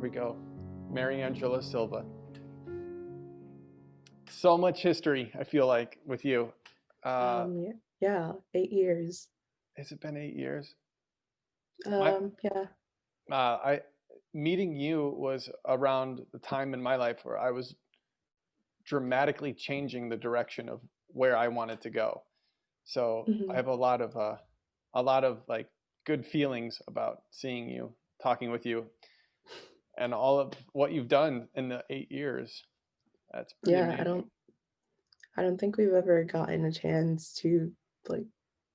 we go. Mariangela Silva. So much history, I feel like, with you. Uh, Yeah, yeah, 8 years. has it been 8 years? My, Yeah. I meeting you was around the time in my life where I was dramatically changing the direction of where I wanted to go. So I hmm have a lot of like good feelings about seeing you, talking with you, and all of what you've done in the 8 years. That's pretty Yeah, amazing. I don't think we've ever gotten a chance to like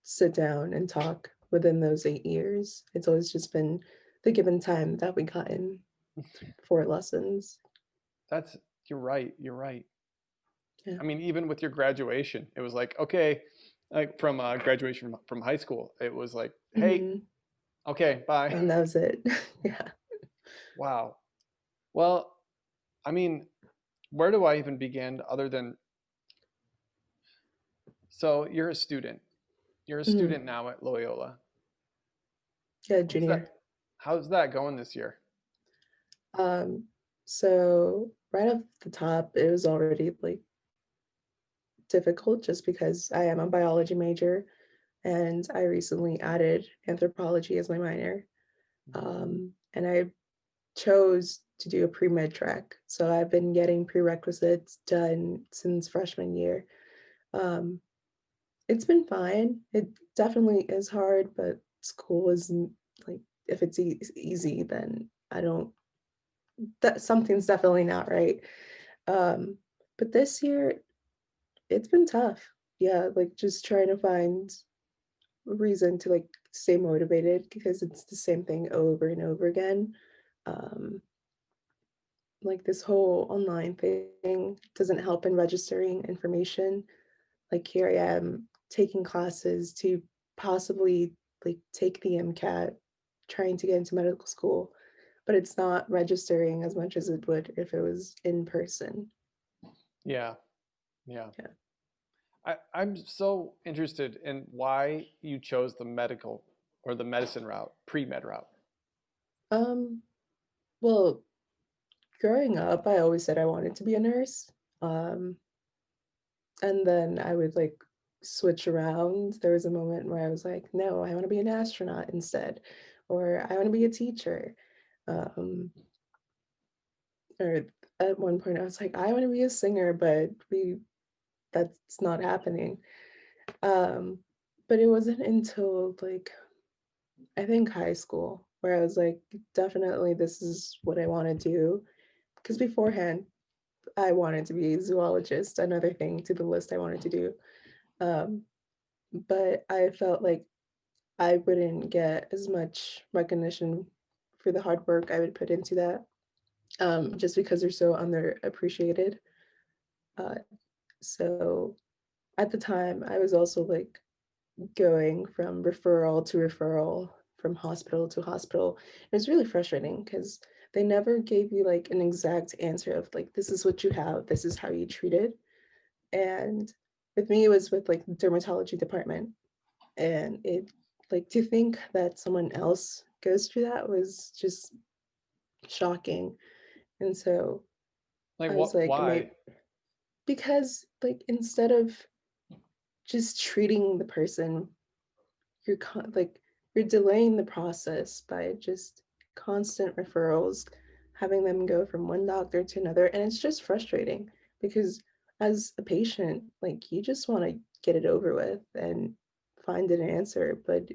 sit down and talk within those 8 years. It's always just been the given time that we got in for lessons. That's you're right. You're right. Yeah. I mean, even with your graduation, it was like, okay, like from graduation from high school, it was like, hey, hmm okay, bye. And that was it. Yeah. Wow. Well, I mean, where do I even begin other than so you're a student. You're a hmm student now at Loyola. Yeah, What's that? junior. How's that going this year? Um, so right off the top, it was already like difficult just because I am a biology major and I recently added anthropology as my minor. And I chose to do a pre med track. So I've been getting prerequisites done since freshman year. Um, it's been fine. It definitely is hard, but school isn't like if it's easy, then I don't, that something's definitely not right. Um, but this year, it's been tough. Yeah, like just trying to find reason to like stay motivated because it's the same thing over and over again. Um, like this whole online thing doesn't help in registering information. Like here I am taking classes to possibly like take the MCAT, trying to get into medical school, but it's not registering as much as it would if it was in person. Yeah, yeah. Yeah. I'm so interested in why you chose the medical or the medicine route, pre-med route. Um, well, growing up, I always said I wanted to be a nurse. Um, and then I would like switch around. There was a moment where I was like, no, I want to be an astronaut instead, or I want to be a teacher. Um, or at one point I was like, I want to be a singer, but we that's not happening. Um, but it wasn't until like I think high school where I was like, definitely this is what I want to do. Because beforehand, I wanted to be a zoologist, another thing to the list I wanted to do. Um, but I felt like I wouldn't get as much recognition for the hard work I would put into that, just because they're so underappreciated. Uh, so at the time, I was also like going from referral to referral, from hospital to hospital. It was really frustrating because they never gave you like an exact answer of like, this is what you have, this is how you treat it. And with me, it was with like the dermatology department. And it like to think that someone else goes through that was just shocking. And so Like I was what? like, Why? maybe because like instead of just treating the person, like you're delaying the process by just constant referrals, having them go from one doctor to another, and it's just frustrating because as a patient, like you just want to get it over with and find an answer, but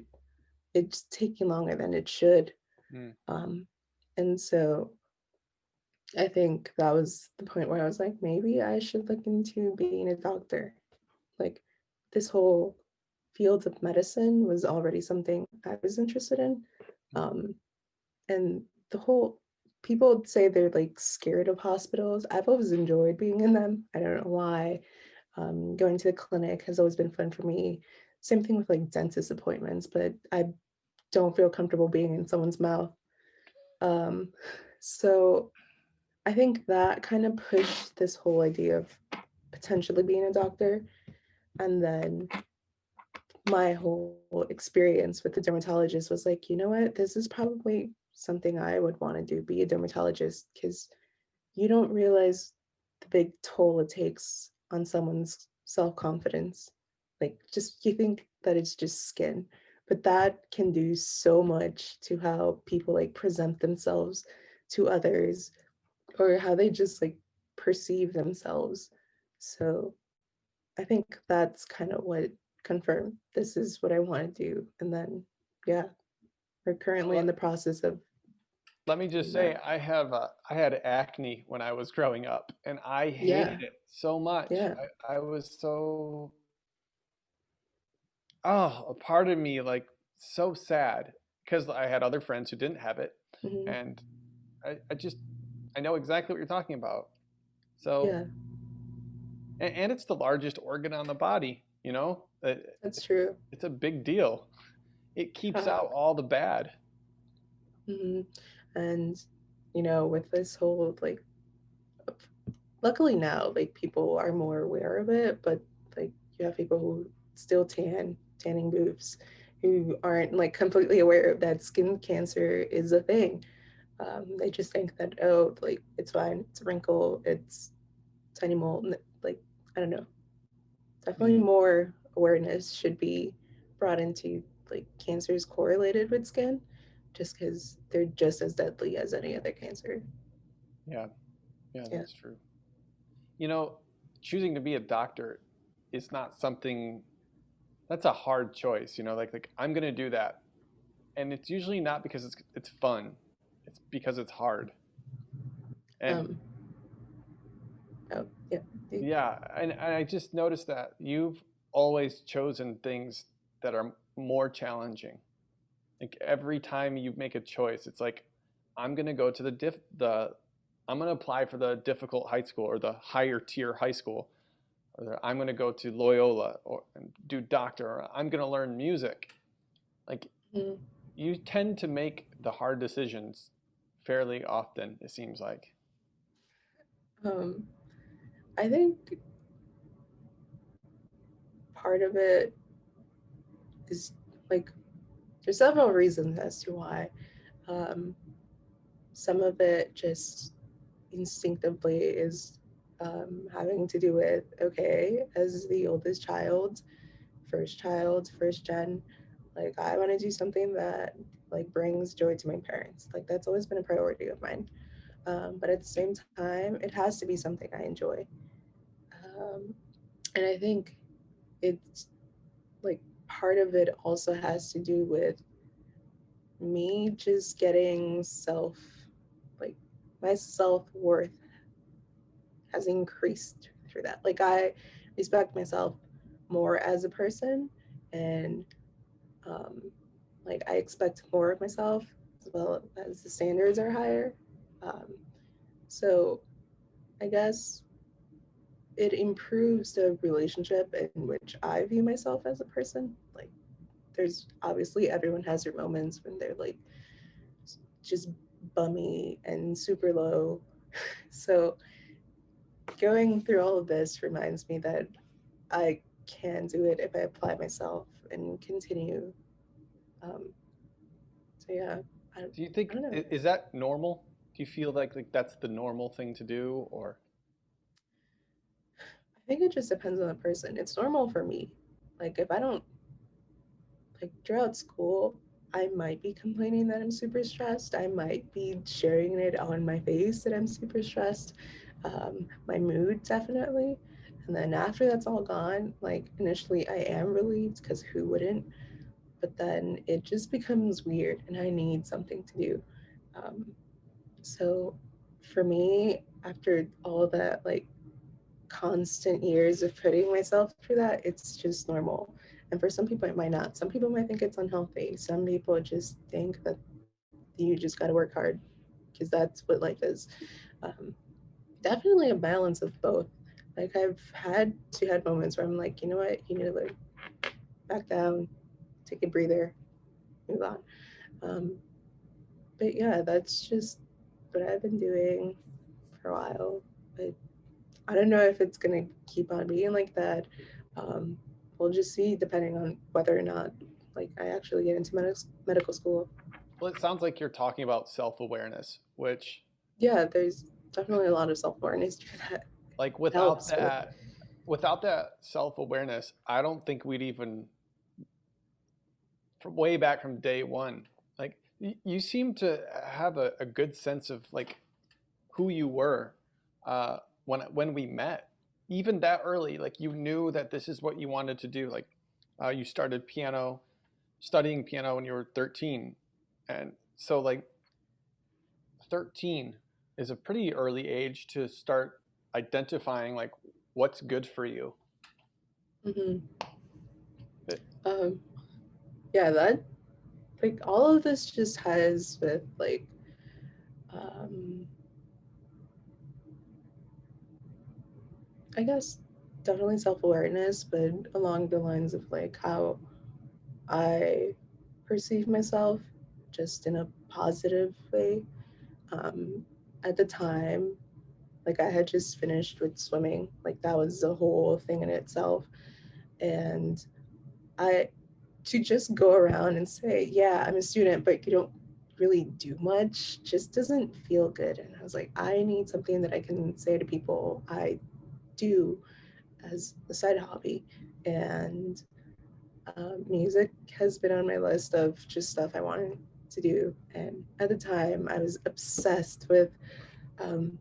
it's taking longer than it should. Hmm. Um, and so I think that was the point where I was like, maybe I should look into being a doctor. Like this whole field of medicine was already something I was interested in. Um, and the whole people say they're like scared of hospitals. I've always enjoyed being in them. I don't know why. Going to the clinic has always been fun for me. Same thing with like dentist appointments, but I don't feel comfortable being in someone's mouth. Um, so I think that kind of pushed this whole idea of potentially being a doctor. And then my whole experience with the dermatologist was like, you know what, this is probably something I would want to do, be a dermatologist, because you don't realize the big toll it takes on someone's self-confidence. Like, just you think that it's just skin, but that can do so much to how people like present themselves to others, or how they just like perceive themselves. So I think that's kind of what confirmed this is what I want to do. And then, yeah, we're currently in Let, the process of let me just doing say, that. I had acne when I was growing up, and I Yeah, hated it so much. yeah. I was so, oh, a part of me like so sad because I had other friends who didn't have it, Hmm. and I just I know exactly what you're talking about. So, Yeah, and it's the largest organ on the body. You know, that's it's true. it's a big deal. It keeps Yeah. out all the bad. Hmm. And, with this whole like, luckily now, like people are more aware of it, but like you have people who still tanning booths, who aren't like completely aware of that skin cancer is a thing. They just think that, oh, like it's fine, it's a wrinkle, it's tiny mole. Like, I don't know. Definitely Mm, more awareness should be brought into like cancers correlated with skin, just because they're just as deadly as any other cancer. yeah, yeah, Yeah. that's true. You know, choosing to be a doctor is not something that's a hard choice. Like I'm gonna do that, and it's usually not because it's fun. It's because it's hard. And Um. Oh, yeah. yeah, and I just noticed that you've always chosen things that are more challenging. Like every time you make a choice, it's like I'm gonna go to the I'm gonna apply for the difficult high school or the higher tier high school, or I'm gonna go to Loyola or and do doctor, or I'm gonna learn music. Like Mhm. you tend to make the hard decisions fairly often, it seems like. Um. I think part of it is like there's several reasons as to why. Um. Some of it just instinctively is having to do with, okay, as the oldest child, first gen, like I want to do something that like brings joy to my parents. Like that's always been a priority of mine. But at the same time, it has to be something I enjoy. Um, and I think it's like part of it also has to do with me just getting like my self worth has increased through that. Like I respect myself more as a person, and um, like I expect more of myself as well as the standards are higher. Um, so I guess it improves the relationship in which I view myself as a person. Like there's obviously everyone has their moments when they're like just bummy and super low. So going through all of this reminds me that I can do it if I apply myself and continue. Um, so yeah, Do you I think don't know. is that normal? Do you feel like that's the normal thing to do, or I think it just depends on the person. It's normal for me. Like if I don't like throughout school, I might be complaining that I'm super stressed. I might be sharing it on my face that I'm super stressed. My mood definitely. And then after that's all gone, like initially I am relieved because who wouldn't? But then it just becomes weird and I need something to do. Um, so for me, after all of that, like constant years of putting myself through that, it's just normal. And for some people, it might not. Some people might think it's unhealthy. Some people just think that you just got to work hard because that's what life is. Um, Definitely a balance of both. Like I've had moments where I'm like, you know what, you need to like back down, take a breather, move on. Um, but yeah, that's just what I've been doing for a while. But I don't know if it's gonna keep on being like that. Um, we'll just see, depending on whether or not like I actually get into medical school. Well, it sounds like you're talking about self-awareness, which, Yeah, there's definitely a lot of self-awareness that like, helps with. without that self-awareness, I don't think we'd even, from way back from day one, like, you seem to have a good sense of like who you were when we met, even that early. Like, you knew that this is what you wanted to do. Like, you started studying piano when you were 13, and so like 13 is a pretty early age to start identifying like what's good for you. Hmm. It, Um, yeah, that like all of this just has with like um, I guess definitely self-awareness, but along the lines of like how I perceive myself just in a positive way. Um, at the time, like I had just finished with swimming, like that was a whole thing in itself. And I, to just go around and say, yeah, I'm a student, but you don't really do much, just doesn't feel good. And I was like, I need something that I can say to people I do as a side hobby. And music has been on my list of just stuff I wanted to do. And at the time, I was obsessed with um,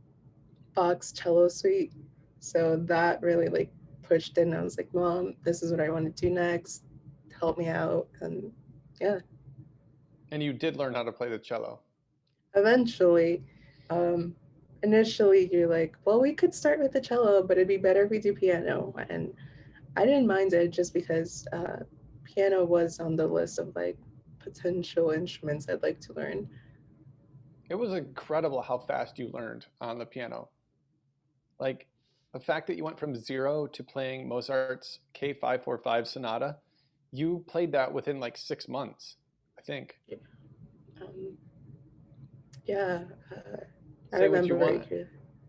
Bach's cello suite. So that really like pushed in. I was like, Mom, this is what I want to do next. Help me out. And yeah, and you did learn how to play the cello. eventually, um, initially you're like, well, we could start with the cello, but it'd be better if we do piano. And I didn't mind it just because piano was on the list of like potential instruments I'd like to learn. It was incredible how fast you learned on the piano. Like, the fact that you went from zero to playing Mozart's K545 sonata, you played that within like 6 months, I think. Um, yeah, I Say what you remember very want. clearly.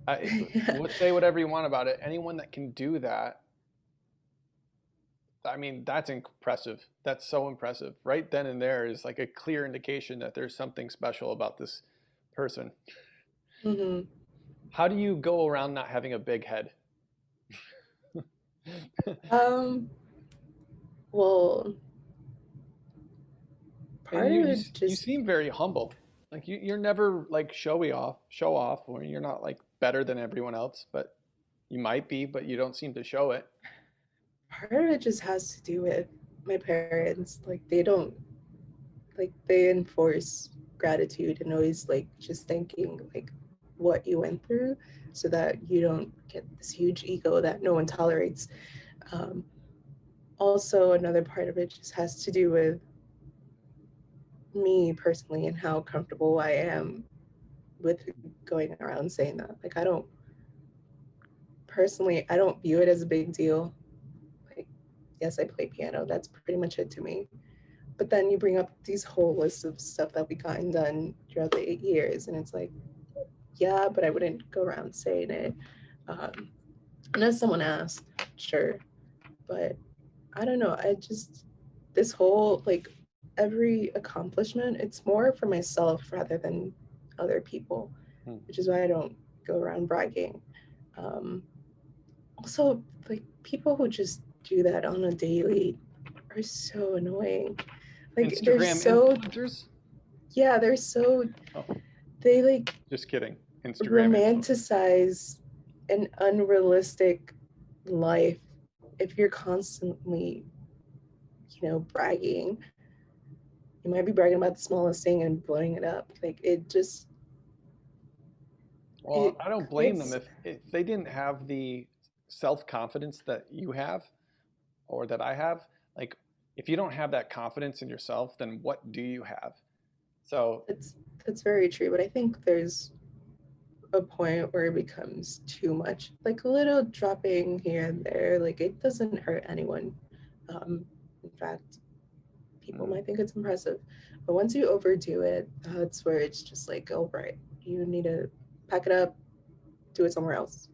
I, Yeah. say whatever you want about it. Anyone that can do that, I mean, that's impressive. That's so impressive. Right then and there is like a clear indication that there's something special about this person. Hmm. How do you go around not having a big head? Um, well, And part of you it you just seem very humble. Like, you're never like show off, or you're not like better than everyone else, but you might be, but you don't seem to show it. has to do with my parents. Like they don't like they enforce gratitude and always like just thanking like what you went through so that you don't get this huge ego that no one tolerates. Um, Also, another part of it just has to do with me personally and how comfortable I am with going around saying that. Like, I don't personally, I don't view it as a big deal. Like, yes, I play piano. That's pretty much it to me. But then you bring up these whole lists of stuff that we gotten done throughout the 8 years, and it's like, yeah, but I wouldn't go around saying it. Um, Unless someone asked, sure. But I don't know. I just, this whole, like, every accomplishment, it's more for myself rather than other people, Hmm. which is why I don't go around bragging. Um, Also, like, people who just do that on a daily are so annoying. Like, they're Instagram so, influencers? yeah, they're so, Oh, they like just kidding. Instagram influencers. romanticize an unrealistic life if you're constantly, bragging. You might be bragging about the smallest thing and blowing it up. Like it just Well, it I don't blame them creates. if they didn't have the self-confidence that you have or that I have. Like, if you don't have that confidence in yourself, then what do you have? So, That's very true, but I think there's a point where it becomes too much. Like a little dropping here and there, like it doesn't hurt anyone. In fact, people mm, might think it's impressive, but once you overdo it, that's where it's just like, oh right, you need to pack it up, do it somewhere else.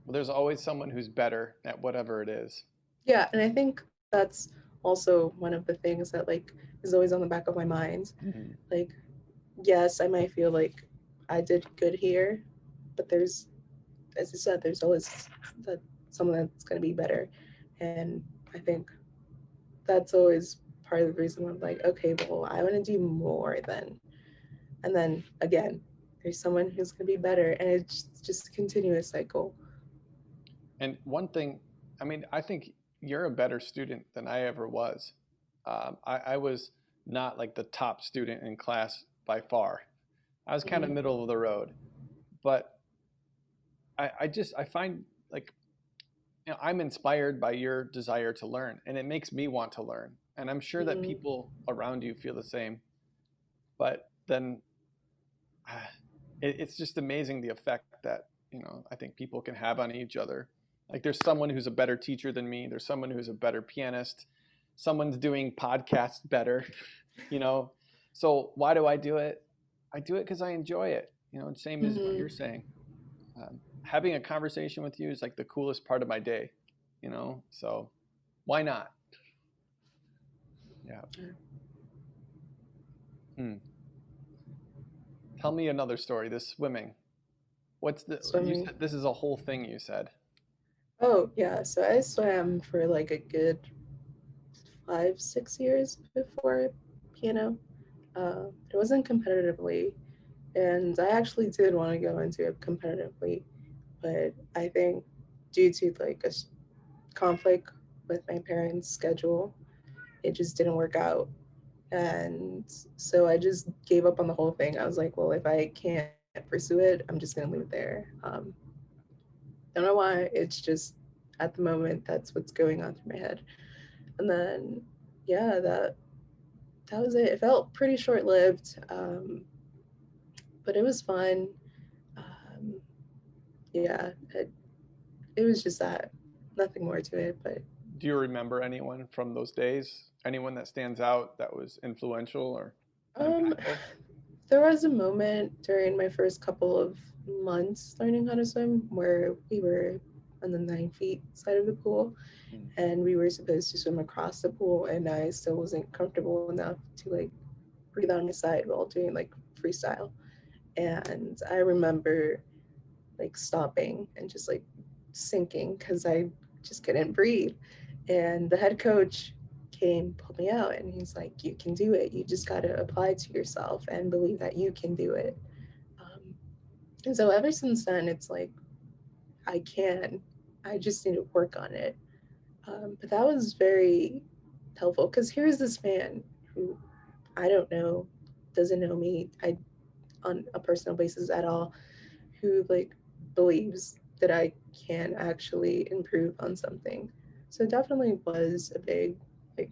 well, there's always someone who's better at whatever it is. Yeah, and I think that's also one of the things that like is always on the back of my mind. Mhm. Like yes, I might feel like I did good here, but there's, as you said, there's always that someone that's going to be better. And I think that's always part of the reason why I'm like, okay, well, I want to do more then. And then again, there's someone who's going to be better. And it's just a continuous cycle. And one thing, I mean, I think you're a better student than I ever was. I was not like the top student in class by far. I was kind of Mm-hmm. middle of the road, but I find like, you know, I'm inspired by your desire to learn, and it makes me want to learn. And I'm sure that Mm-hmm. people around you feel the same. But then it's just amazing the effect that, you know, I think people can have on each other. Like there's someone who's a better teacher than me. There's someone who's a better pianist. Someone's doing podcasts better, you know. So why do I do it? I do it because I enjoy it. You know, same as what you're Mm-hmm. saying. Having a conversation with you is like the coolest part of my day. You know, so why not? Yeah. Hmm. Tell me another story. This swimming. What's the? You Swimming. said this is a whole thing. You said. Oh, yeah. So I swam for like a good 5, 6 years before piano. It wasn't competitively, and I actually did want to go into it competitively, but I think due to like a conflict with my parents' schedule, it just didn't work out. And so I just gave up on the whole thing. I was like, well, if I can't pursue it, I'm just gonna leave it there. Don't know why. It's just at the moment that's what's going on through my head. And then yeah, that was it. It felt pretty short lived, but it was fun. Um, yeah, it was just that. Nothing more to it, but Do you remember anyone from those days? Anyone that stands out that was influential or um, impactful? there was a moment during my first couple of months learning how to swim where we were on the 9 feet side of the pool Hmm. and we were supposed to swim across the pool and I still wasn't comfortable enough to like breathe on the side while doing like freestyle. And I remember like stopping and just like sinking because I just couldn't breathe. And the head coach came, pulled me out, and he's like, "You can do it. You just got to apply to yourself and believe that you can do it." Um, and so ever since then, it's like I can. I just need to work on it. But that was very helpful because here's this man who I don't know, doesn't know me. I on a personal basis at all, who like believes that I can actually improve on something. So it definitely was a big like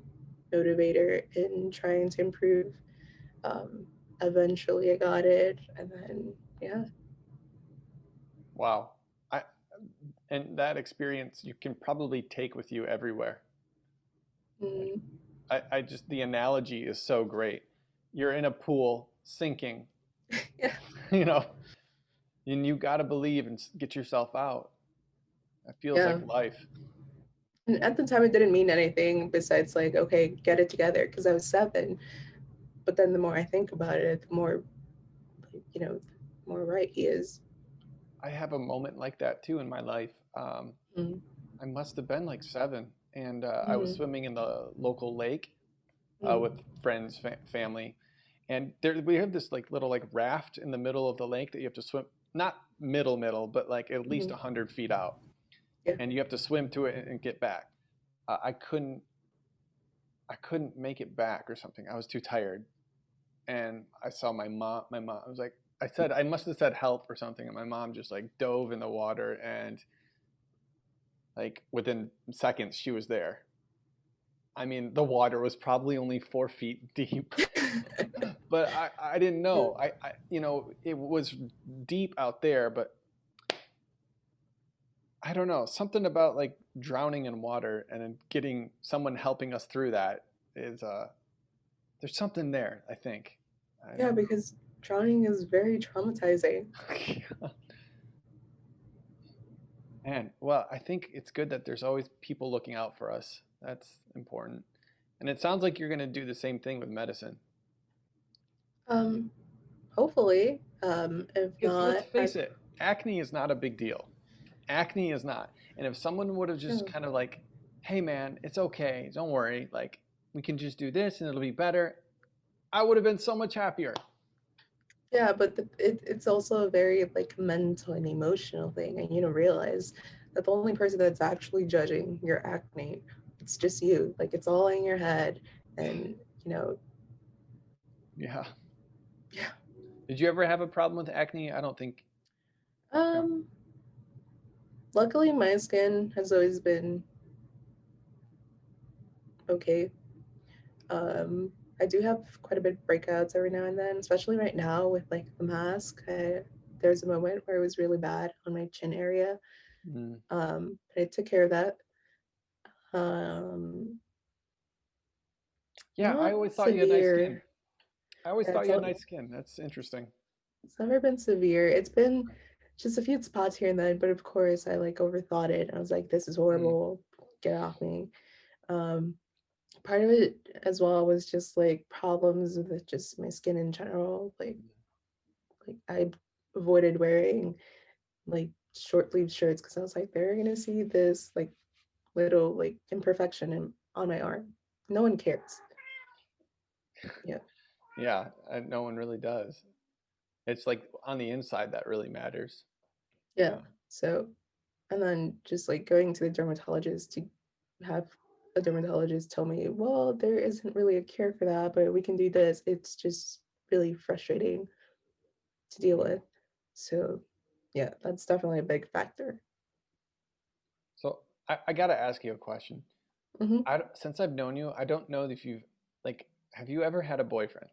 motivator in trying to improve. Um, Eventually I got it, and then yeah. Wow. I and that experience you can probably take with you everywhere. Like Mm, I just the analogy is so great. You're in a pool sinking, yeah. you know, and you got to believe and get yourself out. That feels like Yeah. life. And at the time, it didn't mean anything besides like, okay, get it together, because I was 7. But then the more I think about it, the more, you know, the more right he is. I have a moment like that too in my life. Mm, I must have been like 7, and I was mm, swimming in the local lake with mm, friends, family, and there we have this like little like raft in the middle of the lake that you have to swim. Not middle, but like at least mm. 100 feet out, Yeah. and you have to swim to it and get back. I couldn't, I couldn't make it back or something. I was too tired, and I saw my mom. My mom. I was like, I said I must have said help or something, and my mom just like dove in the water, and like within seconds she was there. I mean, the water was probably only 4 feet deep, but I didn't know. You know, it was deep out there, but I don't know. Something about like drowning in water and then getting someone helping us through that is there's something there, I think. I Yeah, don't because drowning is very traumatizing. know. Man, well, I think it's good that there's always people looking out for us. That's important. And it sounds like you're going to do the same thing with medicine. Um, Hopefully, if Because let's not, face it, acne is not a big deal. Acne is not. And if someone would have just yeah, kind of like, hey man, it's okay, don't worry, like we can just do this and it'll be better, I would have been so much happier. yeah, but it's also a very like mental and emotional thing, and you don't realize that the only person that's actually judging your acne, it's just you. Like it's all in your head, and you know, Yeah. yeah. Did you ever have a problem with acne? I don't think. Um, Luckily, my skin has always been okay. Um, I do have quite a bit of breakouts every now and then, especially right now with like the mask. There's a moment where it was really bad on my chin area. Mm. But I took care of that. Um, Yeah, I Not always thought you had nice skin. severe. I always Yeah, thought you had nice skin. That's interesting. it's never been severe. It's been just a few spots here and then, but of course I like overthought it. I was like, this is Mm. horrible. Get off me. Um, Part of it as well was just like problems with just my skin in general. Like I avoided wearing like short sleeve shirts because I was like, they're gonna see this like little like imperfection on my arm. No one cares. Yeah. Yeah, no one really does. It's like on the inside that really matters. Yeah. Yeah. So, and then just like going to the dermatologist to have a dermatologist tell me, well, there isn't really a cure for that, but we can do this. It's just really frustrating to deal Mm. with. So, yeah, that's definitely a big factor. So I got to ask you a question. Hmm. Since I've known you, I don't know if you've like, have you ever had a boyfriend?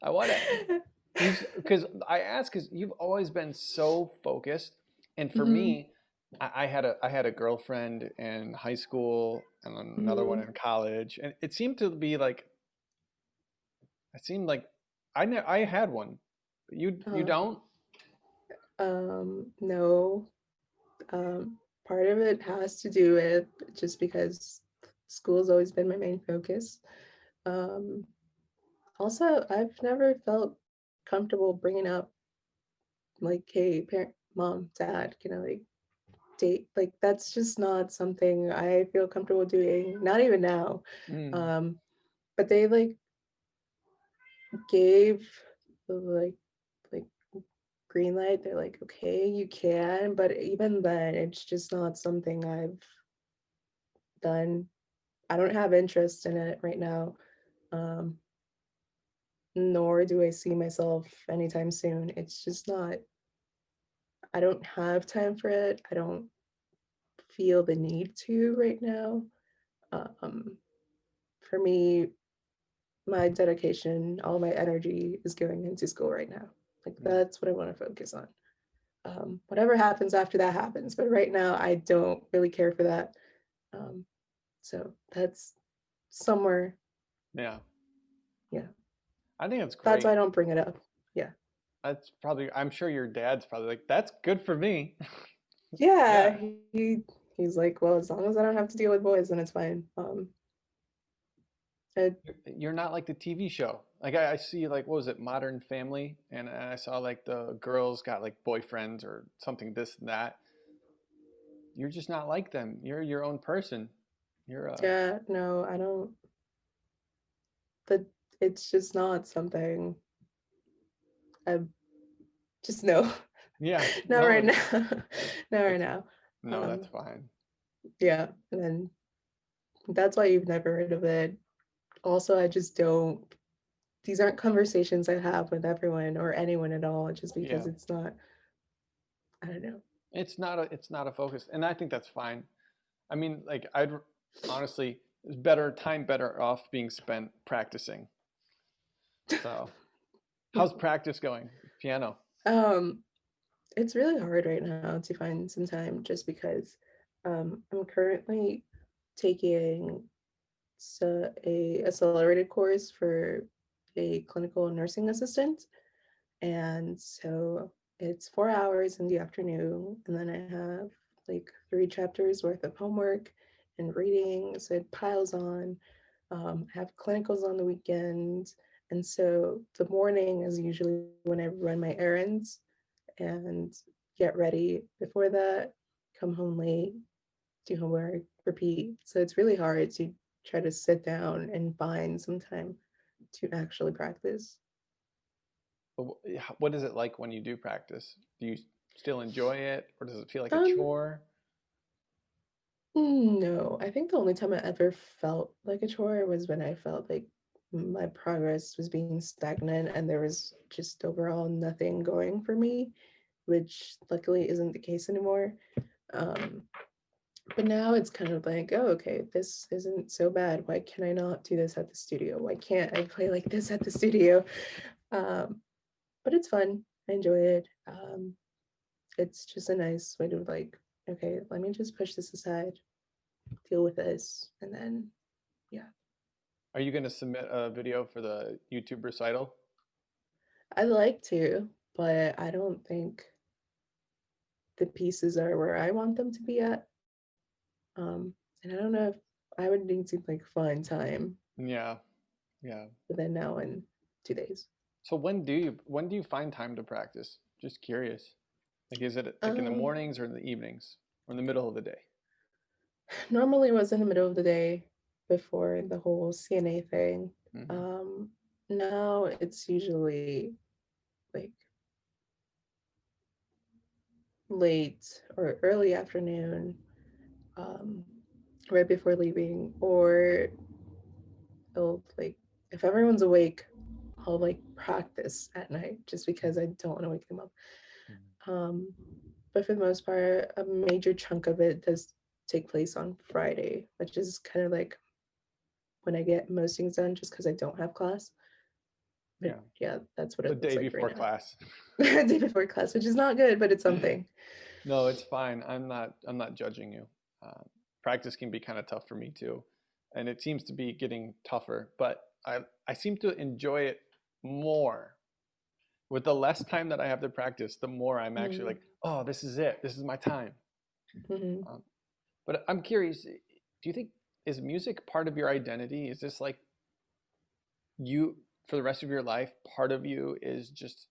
I want to, you because I ask because you've always been so focused, and for Hmm. me, I had a girlfriend in high school and another one Hmm. in college, and it seemed to be like it seemed like I had one, but you Uh, don't. no. Part of it has to do with just because school's always been my main focus. Um, Also, I've never felt comfortable bringing up like, hey, parent, mom, dad, like date. Like that's just not something I feel comfortable doing. Not even now. Mm, Um, but they like gave like like green light. They're like, okay, you can, but even then, it's just not something I've done. I don't have interest in it right now. Um, Nor do I see myself anytime soon. It's just not, I don't have time for it. I don't feel the need to right now. Um, for me, my dedication, all my energy is going into school right now. Like mm. that's what I want to focus on. Whatever happens after that happens, but right now I don't really care for that. Um, so that's somewhere, Yeah, yeah. I think that's That's why great. I don't bring it up. Yeah, That's probably I'm sure your dad's probably like that's good for me. yeah. Yeah, He's like, well, as long as I don't have to deal with boys, then it's fine. I, you're not like the TV show. Like I see like what was it, Modern Family, and I saw like the girls got like boyfriends or something this and that. You're just not like them. You're your own person. You're yeah, no, I don't. That it's just not something. I just no, yeah. not No, right it's now, not right that's now. no, that's fine. Yeah, and then that's why you've never heard of it. Also, I just don't. These aren't conversations I have with everyone or anyone at all, just because Yeah, it's not. I don't know. it's not a focus, and I think that's fine. I mean, like I'd honestly, it's better time better off being spent practicing. So, how's practice going? Piano. um, it's really hard right now to find some time, just because I'm currently taking a accelerated course for a clinical nursing assistant. And so it's 4 hours in the afternoon, and then I have like 3 chapters worth of homework and reading. So it piles on. I have clinicals on the weekend. And so the morning is usually when I run my errands and get ready. Before that, come home late, do homework, repeat. So it's really hard to try to sit down and find some time to actually practice. But what is it like when you do practice? Do you still enjoy it, or does it feel like a Um, chore? no, I think the only time I ever felt like a chore was when I felt like my progress was being stagnant and there was just overall nothing going for me, which luckily isn't the case anymore. Um, but now it's kind of like, oh, okay, this isn't so bad. Why can I not do this at the studio? Why can't I play like this at the studio? Um, but it's fun. I enjoy it. It's just a nice way to like, okay, let me just push this aside, deal with this, and then yeah. Are you going to submit a video for the YouTube recital? I like to, but I don't think the pieces are where I want them to be at. And I don't know if I would need to like find time Yeah, yeah. within now and 2 days. So when do you find time to practice? Just curious. Like, is it like in the Um, mornings or in the evenings or in the middle of the day? Normally it was in the middle of the day before the whole CNA thing. Hmm. Um, Now it's usually like late or early afternoon, um, right before leaving, or it'll like if everyone's awake, I'll like practice at night just because I don't want to wake them up. Um, but for the most part, a major chunk of it does take place on Friday, which is kind of like when I get most things done just because I don't have class. But Yeah, yeah, that's what the it looks day like right before now. class. Day before class, which is not good, but it's something. No, it's fine. I'm not judging you. Uh, Practice can be kind of tough for me too, and it seems to be getting tougher. But I seem to enjoy it more with the less time that I have to practice. The more I'm actually Mm-hmm. like, oh, this is it. This is my time. Mm-hmm. Um, but I'm curious. Do you think is music part of your identity? Is this like you for the rest of your life? Part of you is just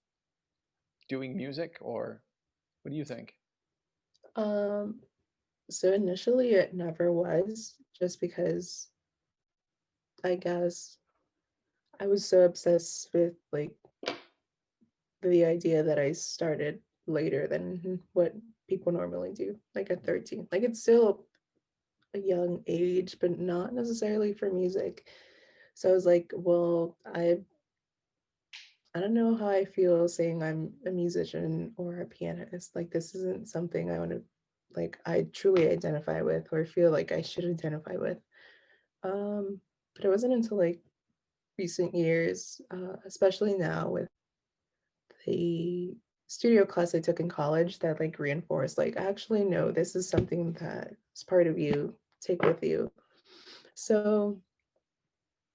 doing music, or what do you think? Um, so initially it never was, just because I guess I was so obsessed with like the idea that I started later than what people normally do, like at 13. Like it's still a young age, but not necessarily for music. So I was like, well, I don't know how I feel saying I'm a musician or a pianist. Like this isn't something I want to like I truly identify with or feel like I should identify with. Um, but it wasn't until like recent years, especially now with the studio class I took in college, that like reinforced like actually no, this is something that is part of you, take with you. So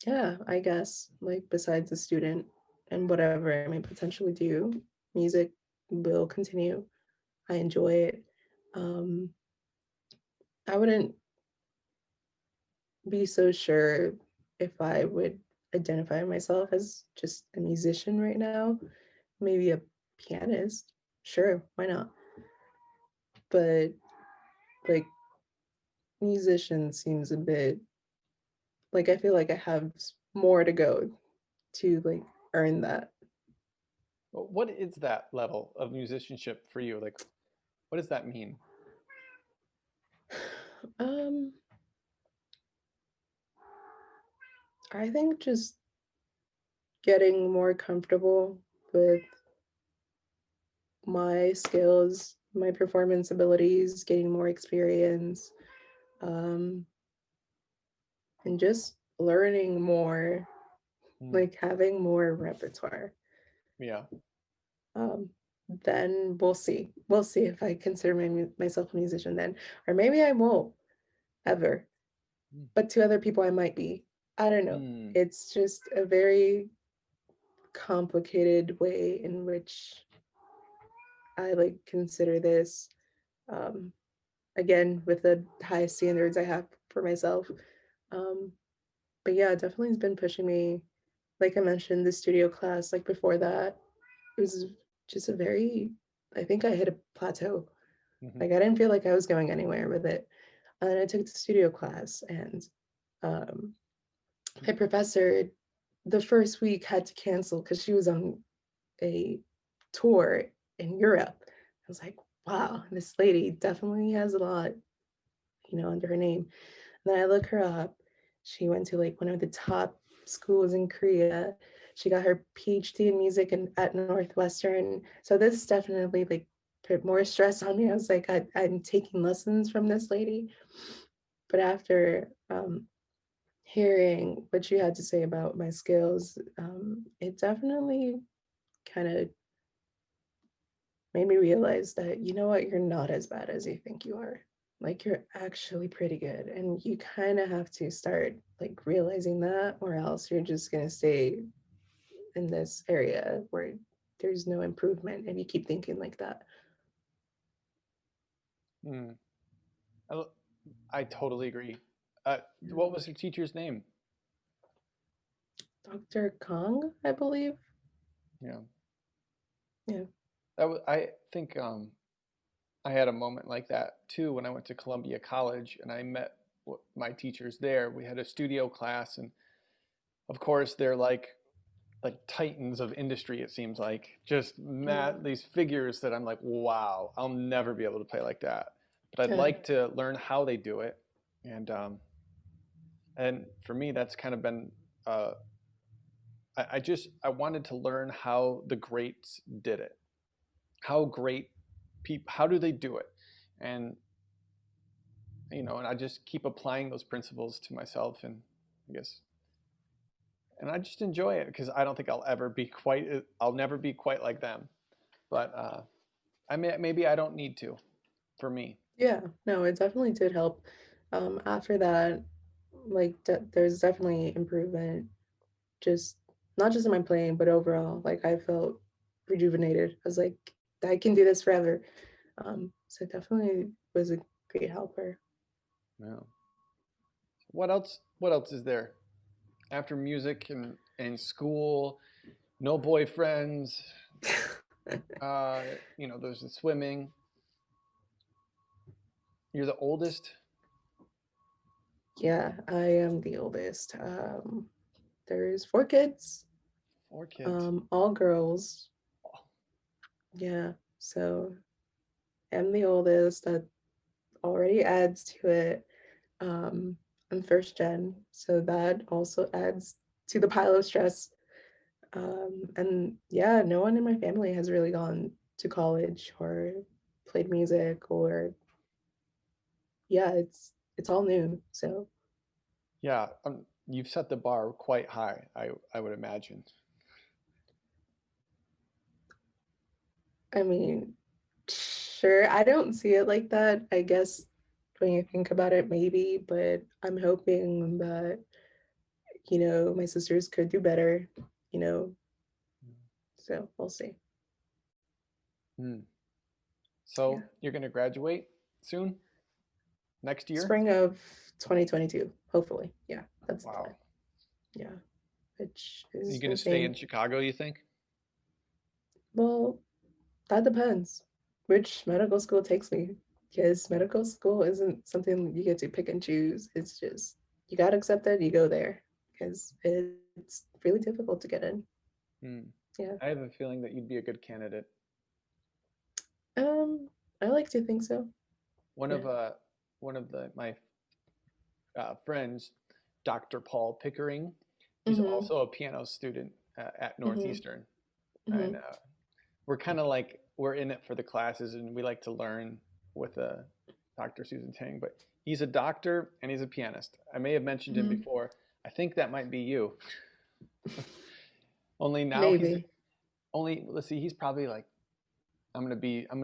yeah, I guess like besides the student and whatever I may potentially do, music will continue. I enjoy it. Um, I wouldn't be so sure if I would identify myself as just a musician right now. Maybe a pianist. Sure, why not? But like musician seems a bit like I feel like I have more to go to like earn that. What is that level of musicianship for you? Like, what does that mean? Um, I think just getting more comfortable with my skills, my performance abilities, getting more experience, um, and just learning more, Mm, like having more repertoire. yeah. Um, then we'll see. We'll see if I consider myself a musician then, or maybe I won't ever. Mm. But to other people, I might be. I don't know. Mm. It's just a very complicated way in which I like consider this. Um, Again, with the high standards I have for myself. Um, but yeah, definitely has been pushing me like I mentioned, the studio class, like before that, it was just a very, I think I hit a plateau. Hmm. Like I didn't feel like I was going anywhere with it. And then I took the studio class, and um, my professor, the first week, had to cancel because she was on a tour in Europe. I was like, wow, this lady definitely has a lot, under her name. And then I look her up. She went to like one of the top schools in Korea. She got her PhD in music at Northwestern. So this definitely like put more stress on me. I was like, I'm taking lessons from this lady. But after hearing what you had to say about my skills, it definitely kind of made me realize that, you know what, you're not as bad as you think you are. Like, you're actually pretty good. And you kind of have to start like realizing that, or else you're just going to stay in this area where there's no improvement if you keep thinking like that. Mm. I, I totally agree. Yeah. What was your teacher's name? Dr. Kong, I believe. Yeah, Yeah. I think I had a moment like that too when I went to Columbia College and I met my teachers there. We had a studio class, and of course they're like titans of industry. It seems like just Mm. these figures that I'm like, wow, I'll never be able to play like that. But I'd Yeah. like to learn how they do it, and for me that's kind of been uh, I wanted to learn how the greats did it. How great people, how do they do it? And and I just keep applying those principles to myself, and I guess, and I just enjoy it because I don't think I'll never be quite like them. But I mean, maybe I don't need to, for me. Yeah. No, it definitely did help. After that, like, there's definitely improvement, just not just in my playing, but overall. Like, I felt rejuvenated. I was like, I can do this forever. So it definitely was a great helper. Yeah. What else is there after music and school? No boyfriends. There's the swimming. You're the oldest. Yeah, I am the oldest. There's four kids, 4 kids. all girls. Yeah, so I'm the oldest. That already adds to it. Um, I'm first gen, so that also adds to the pile of stress. And yeah, no one in my family has really gone to college or played music, or yeah, it's all new. So Yeah, you've set the bar quite high. I would imagine. I mean, sure, I don't see it like that. I guess when you think about it, maybe, but I'm hoping that, my sisters could do better, you know, so we'll see. Hmm. Yeah. So you're going to graduate soon, next year? Spring of 2022, hopefully. Yeah, that's the plan. Wow. Yeah, which Are you is going to stay in insane. Chicago, you think? Well, that depends which medical school takes me, because Yeah. medical school isn't something you get to pick and choose. It's just you gotta accept it, you go there, because it's really difficult to get in. Hmm. Yeah. I have a feeling that you'd be a good candidate. Um, I like to think so. One Yeah. of uh one of my friends, Dr. Paul Pickering, he's Mm-hmm. also a piano student at Mm-hmm. Northeastern, Mm-hmm. and we're kind of like we're in it for the classes, and we like to learn with Dr. Susan Tang. But he's a doctor and he's a pianist. I may have mentioned him Mm-hmm. before. I think that might be you. Only now he's Maybe. only let's see, he's probably like I'm gonna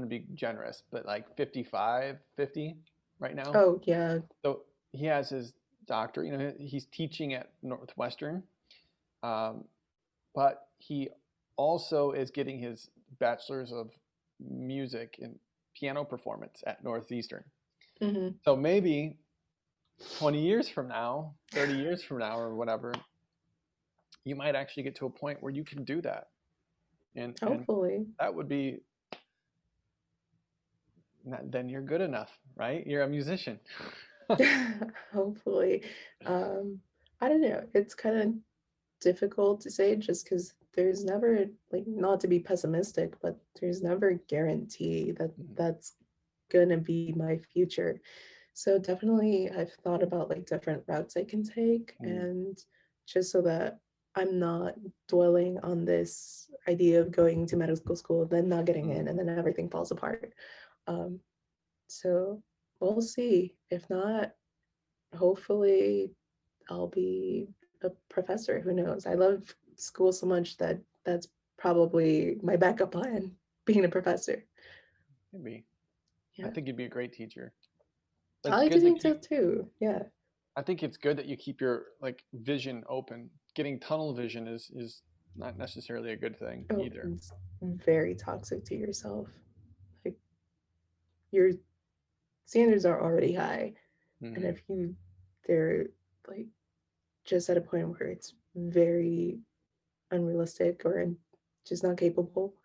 be generous, but like 55, 50 right now. Oh, yeah. So he has his doctor. He's teaching at Northwestern, um, but he also is getting his bachelor's of music and piano performance at Northeastern. Mm-hmm. So maybe 20 years from now, 30 years from now, or whatever, you might actually get to a point where you can do that. And Hopefully. that would be, then you're good enough, right? You're a musician. Hopefully. Um, I don't know. It's kind of difficult to say just because there's never, like, not to be pessimistic, but there's never a guarantee that Mhm. that's gonna be my future. So definitely I've thought about like different routes I can take, Mm. and just so that I'm not dwelling on this idea of going to medical school, then not getting in, Mm. and then everything falls apart. Um, so we'll see. If not, hopefully I'll be a professor. Who knows? I love school so much that that's probably my backup plan, being a professor. Maybe. I Yeah. think you'd be a great teacher. But I it's like to good to think so keep, too. Yeah. I think it's good that you keep your like vision open. Getting tunnel vision is not necessarily a good thing Oh, either. it's very toxic to yourself. Like, your standards are already high, and Mm. if they're like just at a point where it's very unrealistic or just not capable,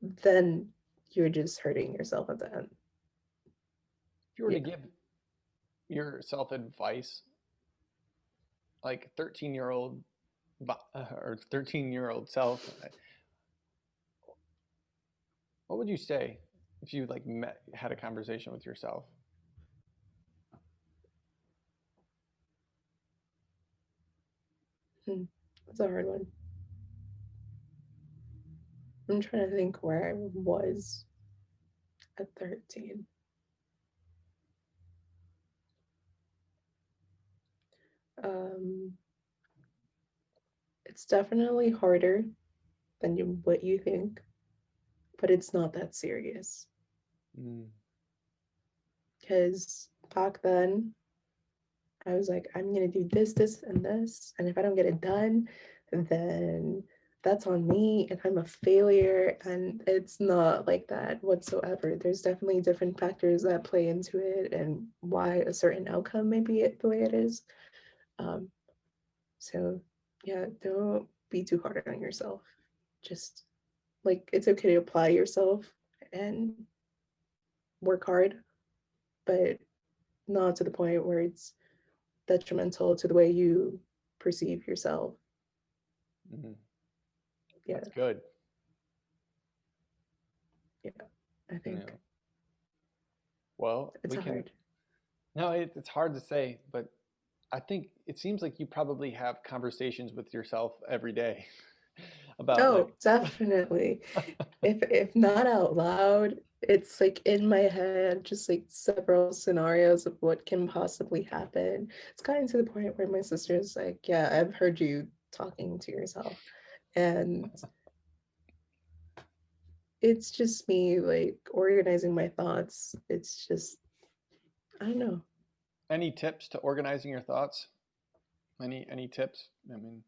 then you're just hurting yourself at the end. If you were to Yeah. give yourself advice, like 13-year-old or 13-year-old self, what would you say if you like had a conversation with yourself? Hmm. That's a hard one. I'm trying to think where I was at 13. Um, it's definitely harder than what you think, but it's not that serious. Mm. Because back then, I was like, I'm gonna do this, this, and this, and if I don't get it done, then that's on me, and I'm a failure. And it's not like that whatsoever. There's definitely different factors that play into it, and why a certain outcome may be it the way it is. Um, so yeah, don't be too hard on yourself. Just like it's okay to apply yourself and work hard, but not to the point where it's detrimental to the way you perceive yourself. Mm. Yeah, That's good. yeah. I think Yeah. Well, it's we can. hard. No, it's hard to say, but I think it seems like you probably have conversations with yourself every day about like, Oh, definitely. If not out loud, it's like in my head, just like several scenarios of what can possibly happen. It's gotten to the point where my sister's like, "Yeah, I've heard you talking to yourself," and it's just me like organizing my thoughts. It's just I don't know. any tips to organizing your thoughts? Any tips? I mean,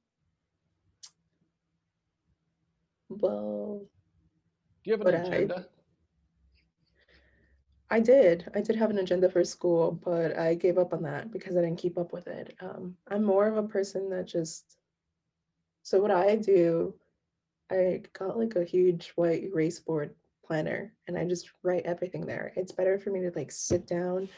Well, do you have an what I agenda? I did. I did have an agenda for school, but I gave up on that because I didn't keep up with it. I'm more of a person that just, so what I do, I got like a huge white erase board planner and I just write everything there. It's better for me to like sit down,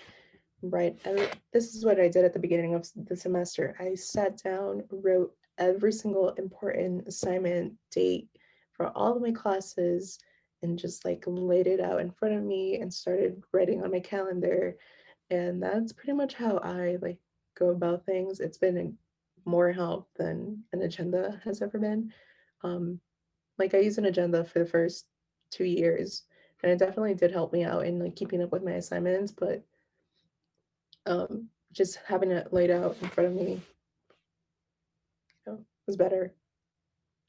this is what I did at the beginning of the semester. I sat down, wrote every single important assignment date for all of my classes, and just like laid it out in front of me and started writing on my calendar. And that's pretty much how I like go about things. It's been more help than an agenda has ever been. Um, like I used an agenda for the first 2 years, and it definitely did help me out in like keeping up with my assignments, but just having it laid out in front of me, was better.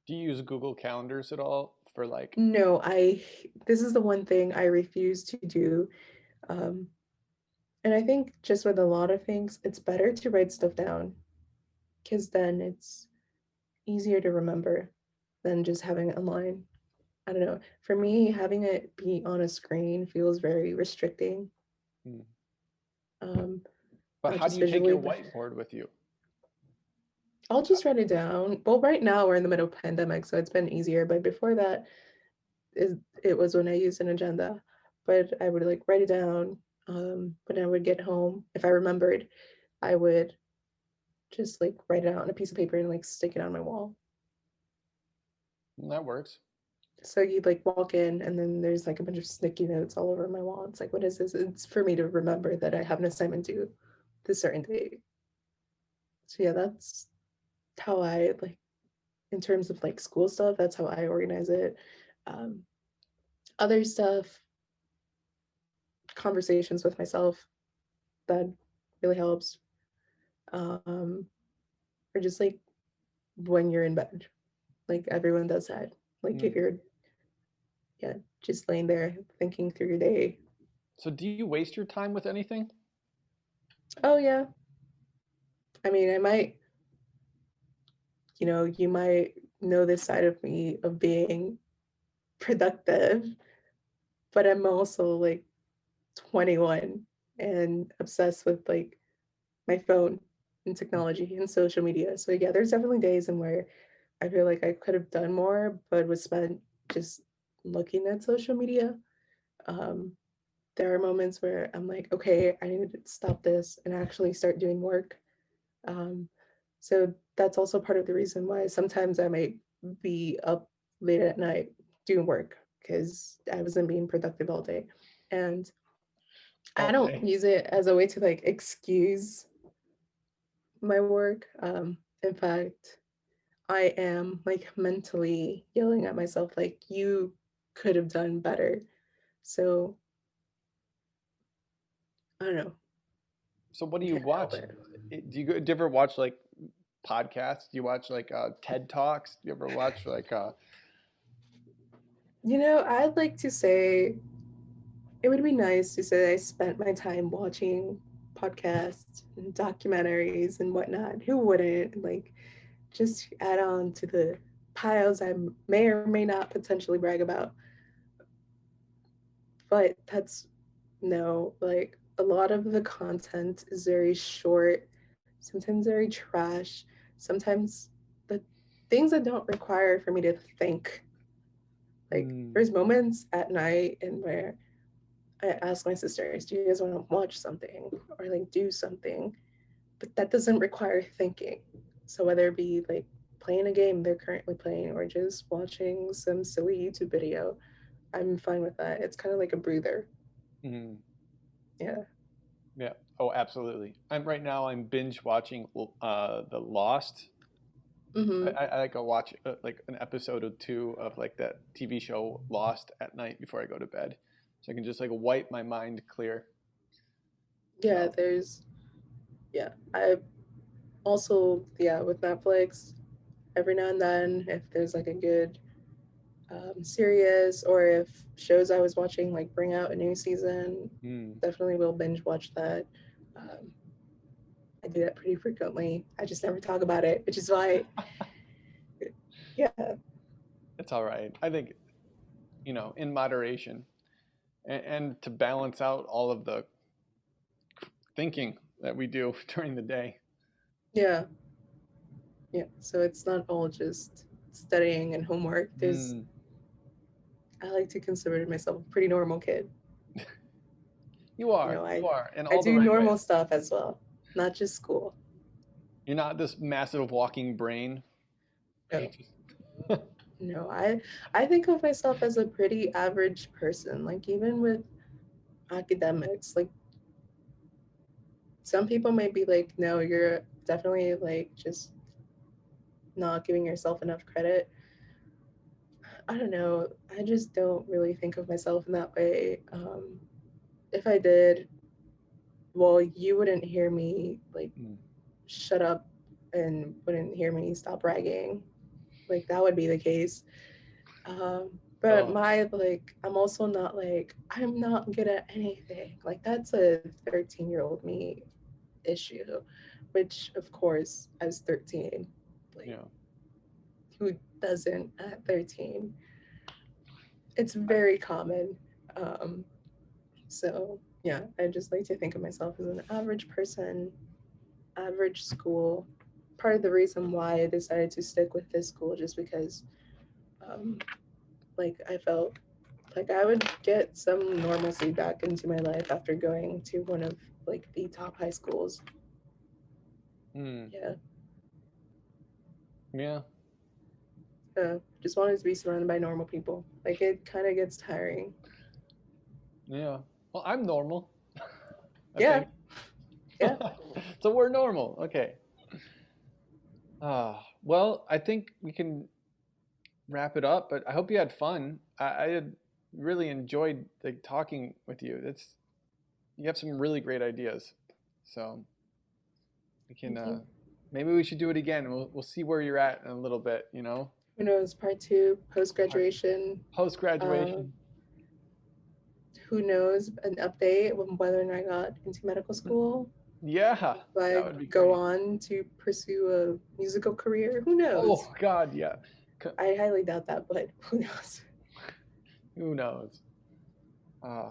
Do you use Google Calendars at all for like? No, this is the one thing I refuse to do. Um, and I think just with a lot of things, it's better to write stuff down because then it's easier to remember than just having it online. I don't know. For me, having it be on a screen feels very restricting. Hmm. Um, But not how do just you take visually, your but whiteboard with you? I'll just write it down. Well, right now we're in the middle of pandemic, so it's been easier. But before that, is it was when I used an agenda. But I would like write it down. When I would get home, if I remembered, I would just like write it out on a piece of paper and like stick it on my wall. That works. So you'd like walk in and then there's like a bunch of sticky notes all over my wall. It's like, what is this? It's for me to remember that I have an assignment due this certain date. So yeah, that's how I like in terms of like school stuff, that's how I organize it. Um, Other stuff, conversations with myself, that really helps. Um, or just like when you're in bed, like everyone does that. Like if Mm. you're, yeah, just laying there thinking through your day. So do you waste your time with anything? Oh yeah, I mean, I might, you might know this side of me of being productive, but I'm also like 21 and obsessed with like my phone and Mm. technology and social media. So yeah, there's definitely days in where I feel like I could have done more, but was spent just looking at social media. Um, there are moments where I'm like, okay, I need to stop this and actually start doing work. Um, so that's also part of the reason why sometimes I might be up late at night doing work because I wasn't being productive all day. And I All don't day. use it as a way to like excuse my work. In fact, I am like mentally yelling at myself, like, you could have done better. So I don't know. So what do I you can't help watch? it. Do you ever watch like podcasts? Do you watch like TED Talks? Do you ever watch like I'd like to say it would be nice to say I spent my time watching podcasts and documentaries and whatnot. Who wouldn't? Like, just add on to the piles I may or may not potentially brag about. But that's no, like, a lot of the content is very short, sometimes very trash, sometimes the things that don't require for me to think. Like, mm, there's moments at night and where I ask my sisters, do you guys want to watch something or like do something? But that doesn't require thinking. So whether it be like playing a game they're currently playing or just watching some silly YouTube video, I'm fine with that. It's kind of like a breather. mm, Yeah. yeah. Oh, absolutely. I'm binge watching the Lost. Mm-hmm. I like to watch like an episode or two of like that TV show Lost at night before I go to bed, so I can just like wipe my mind clear. Yeah, So I also, yeah, with Netflix, every now and then, if there's like a good series or if shows I was watching like bring out a new season, mm, definitely will binge watch that. Um, I do that pretty frequently. I just never talk about it, which is why, yeah, it's all right. I think in moderation, and to balance out all of the thinking that we do during the day. yeah, yeah. So it's not all just studying and homework. Mm, I like to consider myself a pretty normal kid. you are in I all the do right ways. normal stuff as well, not just school. You're not this massive walking brain. You No, just- no, I think of myself as a pretty average person. Like even with academics, like some people might be like, no, you're definitely like just not giving yourself enough credit. I don't know. I just don't really think of myself in that way. If I did, well, you wouldn't hear me like Mm. shut up and wouldn't hear me stop bragging. Like that would be the case. But Oh, my like, I'm also not like I'm not good at anything. Like that's a 13-year-old me issue, which of course I was 13. Like yeah. who doesn't at 13? It's I, very common. Um, so yeah, I just like to think of myself as an average person, average school. part of the reason why I decided to stick with this school, just because um, like I felt like I would get some normalcy back into my life after going to one of like the top high schools. Hmm. Yeah. Yeah. Just wanted to be surrounded by normal people. Like it kind of gets tiring. Yeah. Well, I'm normal, I Yeah. think. Yeah. So we're normal. Okay. Well, I think we can wrap it up, but I hope you had fun. I had really enjoyed like talking with you. It's you have some really great ideas. So we can Thank you. maybe we should do it again. We'll see where you're at in a little bit, you know? Who knows? Part two, post graduation. Post Uh, graduation. who knows? An update on whether or not I got into medical school. Yeah, If I that would be go great. on to pursue a musical career, who knows? Oh God, yeah. I highly doubt that, but who knows? Who knows? Uh,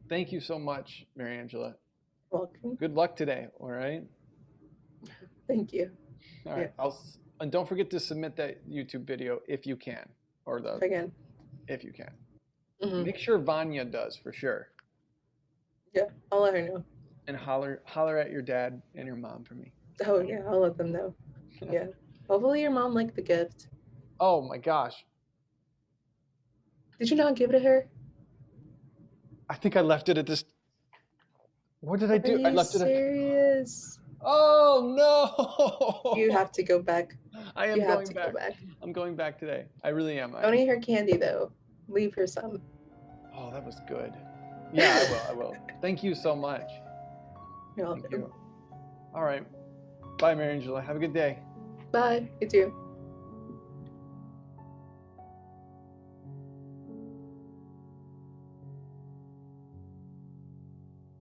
Thank you so much, Mariangela. Welcome. Good luck today. All right. Thank you. All Yeah. right. And don't forget to submit that YouTube video if you can, or the Again. if you can. Hmm. Make sure Vanya does for sure, Yeah. I'll let her know. and holler at your dad and your mom for me. Oh yeah, I'll let them know. Yeah. Hopefully your mom liked the gift. Oh my gosh, Did you not give it to her? I think I left it at this. What did I Are do? I you left it at. serious? Oh You no! have to go back. I You am have going to go back. back. I'm going back today. I really am. Don't eat her candy though. Leave her some. Oh, that was good. Yeah, I will. I will. Thank you so much. You're Thank welcome. you. All right. Bye, Mariangela. Have a good day. Bye. You too.